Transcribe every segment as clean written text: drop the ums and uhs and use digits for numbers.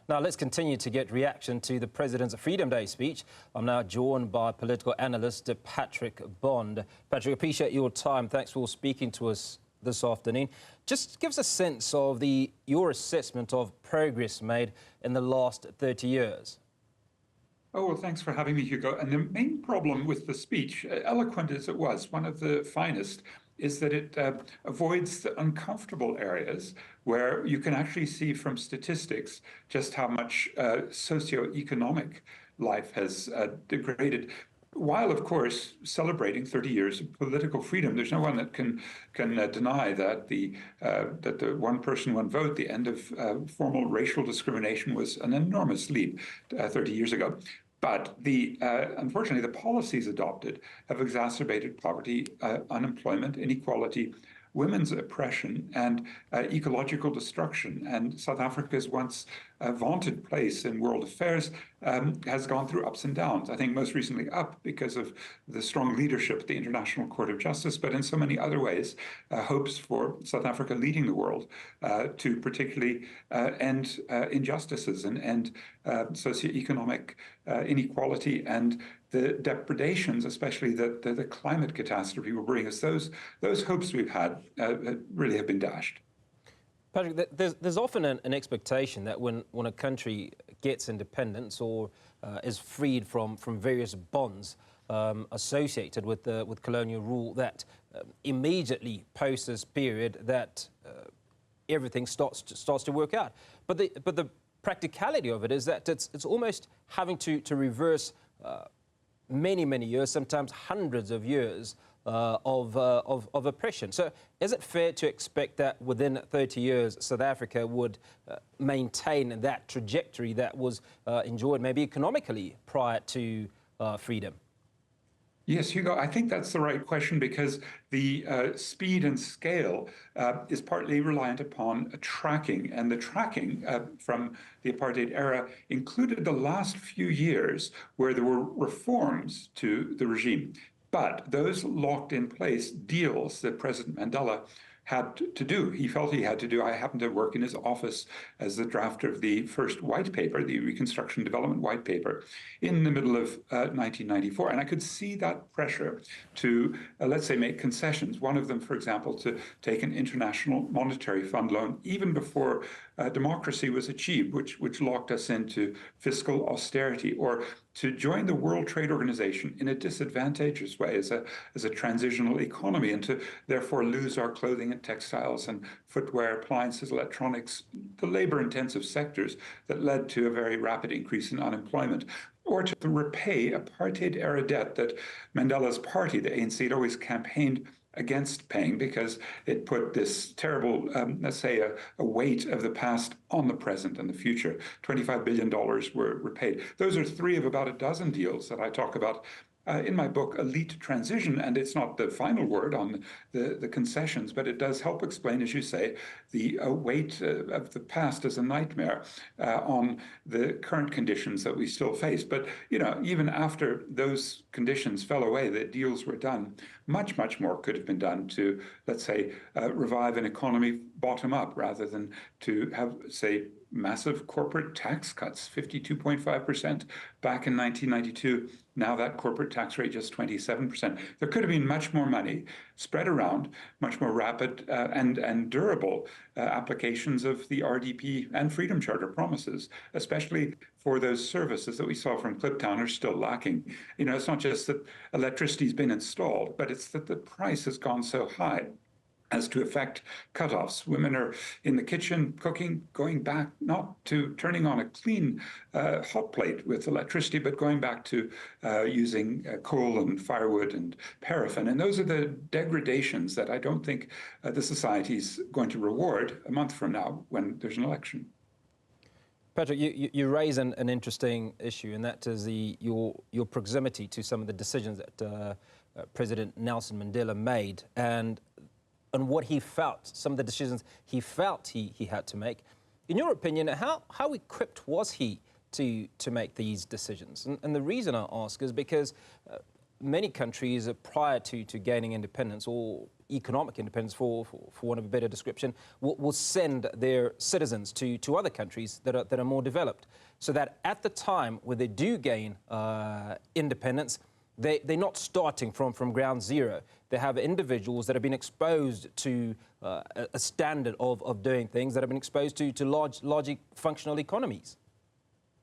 Now, let's continue to get reaction to the President's Freedom Day speech. I'm now joined by political analyst Patrick Bond. Patrick, appreciate your time. Thanks for speaking to us this afternoon. Just give us a sense of your assessment of progress made in the last 30 years. Oh, well, thanks for having me, Hugo. And the main problem with the speech, eloquent as it was, one of the finest, is that it avoids the uncomfortable areas where you can actually see from statistics just how much socioeconomic life has degraded. While, of course, celebrating 30 years of political freedom, there's no one that can deny that the one person, one vote, the end of formal racial discrimination was an enormous leap 30 years ago. But unfortunately, the policies adopted have exacerbated poverty, unemployment, inequality, women's oppression, and ecological destruction. And South Africa's once vaunted place in world affairs has gone through ups and downs. I think most recently up because of the strong leadership at the International Court of Justice, but in so many other ways, hopes for South Africa leading the world to particularly end injustices and end socioeconomic inequality and the depredations, especially the climate catastrophe will bring us. Those hopes we've had really have been dashed. Patrick, there's often an expectation that when a country gets independence or is freed from various bonds associated with colonial rule, that immediately post this period that everything starts to work out. But the practicality of it is that it's almost having to reverse many years, sometimes hundreds of years of oppression. So is it fair to expect that within 30 years, South Africa would maintain that trajectory that was enjoyed maybe economically prior to freedom? Yes, Hugo, I think that's the right question because the speed and scale is partly reliant upon tracking. And the tracking from the apartheid era included the last few years where there were reforms to the regime. But those locked in place deals that President Mandela had to do. He felt he had to do. I happened to work in his office as the drafter of the first white paper, the Reconstruction Development White Paper, in the middle of 1994. And I could see that pressure to, let's say, make concessions. One of them, for example, to take an International Monetary Fund loan even before democracy was achieved, which locked us into fiscal austerity, or to join the World Trade Organization in a disadvantageous way as a transitional economy, and to therefore lose our clothing and textiles and footwear, appliances, electronics, the labor-intensive sectors that led to a very rapid increase in unemployment, or to repay apartheid-era debt that Mandela's party, the ANC, had always campaigned against paying because it put this terrible, let's say, a weight of the past on the present and the future. $25 billion were repaid. Those are three of about a dozen deals that I talk about in my book, Elite Transition, and it's not the final word on the concessions, but it does help explain, as you say, the weight of the past as a nightmare on the current conditions that we still face. But, you know, even after those conditions fell away, the deals were done, much more could have been done to, let's say, revive an economy bottom up rather than to have, say, massive corporate tax cuts, 52.5% back in 1992. Now that corporate tax rate just 27%. There could have been much more money spread around, much more rapid and durable applications of the RDP and Freedom Charter promises, especially for those services that we saw from Kliptown are still lacking. You know, it's not just that electricity's been installed, but it's that the price has gone so high as to affect cutoffs. Women are in the kitchen cooking, going back not to turning on a clean hot plate with electricity, but going back to using coal and firewood and paraffin. And those are the degradations that I don't think the society's going to reward a month from now when there's an election. Patrick, you raise an interesting issue, and that is your proximity to some of the decisions that President Nelson Mandela made, and what he felt, some of the decisions he felt he had to make. In your opinion, how equipped was he to make these decisions? And the reason I ask is because many countries prior to gaining independence, or economic independence, for want of a better description, will send their citizens to other countries that are more developed, so that at the time where they do gain independence, they're not starting from ground zero. They have individuals that have been exposed to a standard of doing things, that have been exposed to largely functional economies.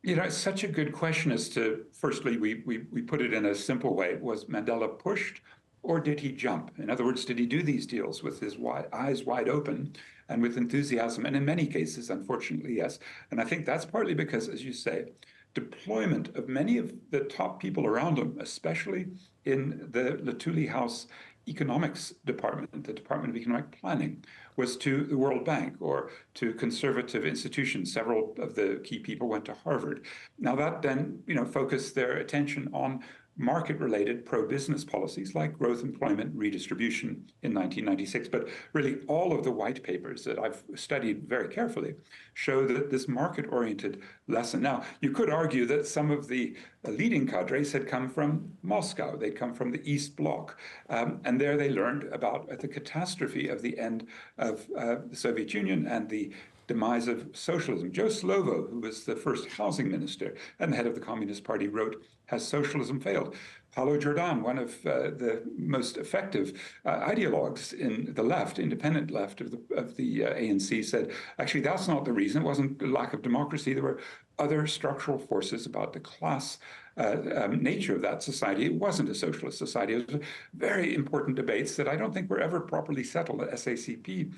You know, it's such a good question as to, firstly, we put it in a simple way. Was Mandela pushed or did he jump? In other words, did he do these deals with his eyes wide open and with enthusiasm? And in many cases, unfortunately, yes. And I think that's partly because, as you say, deployment of many of the top people around him, especially in the Luthuli House economics department, the Department of Economic Planning, was to the World Bank or to conservative institutions. Several of the key people went to Harvard. Now that then, focused their attention on market-related pro-business policies like growth, employment, redistribution in 1996. But really, all of the white papers that I've studied very carefully show that this market-oriented lesson. Now, you could argue that some of the leading cadres had come from Moscow. They'd come from the East Bloc. And there they learned about the catastrophe of the end of the Soviet Union and the demise of socialism. Joe Slovo, who was the first housing minister and the head of the Communist Party, wrote, "Has socialism failed?" Paulo Jordan, one of the most effective ideologues in the left, independent left of the ANC, said, actually, that's not the reason. It wasn't the lack of democracy. There were other structural forces about the class nature of that society. It wasn't a socialist society. It was very important debates that I don't think were ever properly settled. The SACP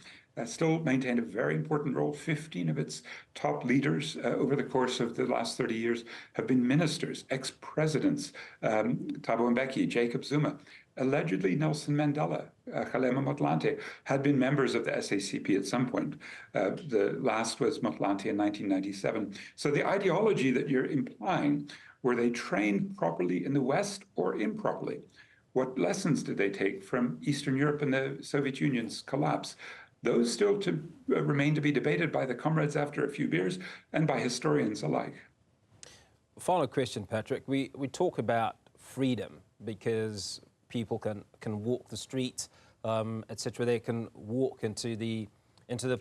still maintained a very important role. 15 of its top leaders over the course of the last 30 years have been ministers, ex-presidents, Thabo Mbeki, Jacob Zuma. Allegedly, Nelson Mandela, Kgalema Motlanthe, had been members of the SACP at some point. The last was Motlanthe in 1997. So the ideology that you're implying, were they trained properly in the West or improperly? What lessons did they take from Eastern Europe and the Soviet Union's collapse? Those still remain to be debated by the comrades after a few beers and by historians alike. Final question, Patrick. We talk about freedom because people can walk the streets, etc. They can walk into the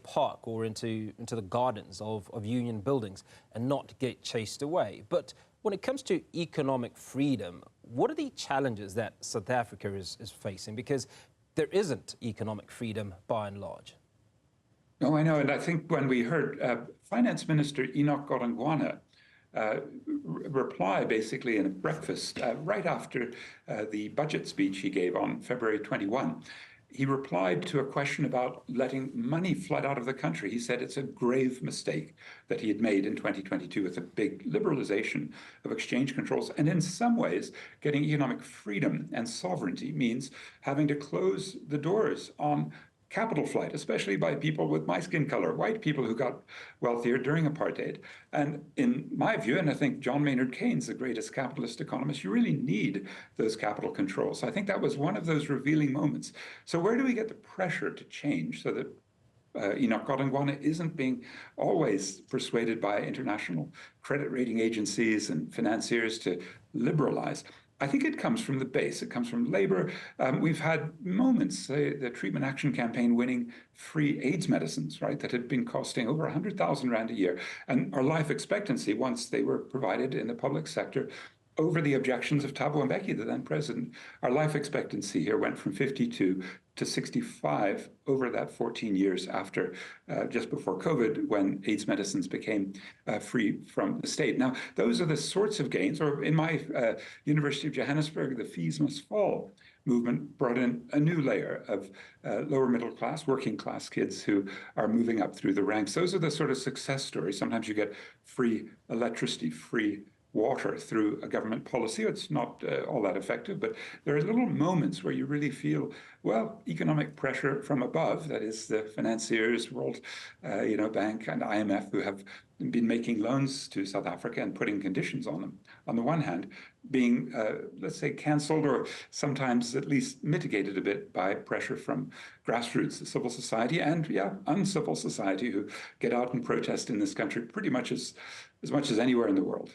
park or into the gardens of union buildings and not get chased away. But when it comes to economic freedom, what are the challenges that South Africa is facing? Because there isn't economic freedom by and large. No, I know. And I think when we heard Finance Minister Enoch Godongwana reply basically in a breakfast right after the budget speech he gave on February 21, he replied to a question about letting money flood out of the country. He said it's a grave mistake that he had made in 2022 with a big liberalization of exchange controls. And in some ways, getting economic freedom and sovereignty means having to close the doors on capital flight, especially by people with my skin color, white people who got wealthier during apartheid. And in my view, and I think John Maynard Keynes, the greatest capitalist economist, you really need those capital controls. So I think that was one of those revealing moments. So where do we get the pressure to change so that Enoch Godongwana isn't being always persuaded by international credit rating agencies and financiers to liberalize? I think it comes from the base. It comes from labor. We've had moments, the Treatment Action Campaign winning free AIDS medicines, right, that had been costing over 100,000 Rand a year. And our life expectancy, once they were provided in the public sector, over the objections of Thabo Mbeki, the then president, our life expectancy here went from 52 to 65 over that 14 years after, just before COVID, when AIDS medicines became free from the state. Now, those are the sorts of gains, or in my University of Johannesburg, the fees must fall movement brought in a new layer of lower middle class, working class kids who are moving up through the ranks. Those are the sort of success stories. Sometimes you get free electricity, free water through a government policy. It's not all that effective, but there are little moments where you really feel, well, economic pressure from above, that is the financiers, World Bank and IMF, who have been making loans to South Africa and putting conditions on them, on the one hand, being, let's say, cancelled or sometimes at least mitigated a bit by pressure from grassroots, the civil society, and, uncivil society, who get out and protest in this country pretty much as much as anywhere in the world.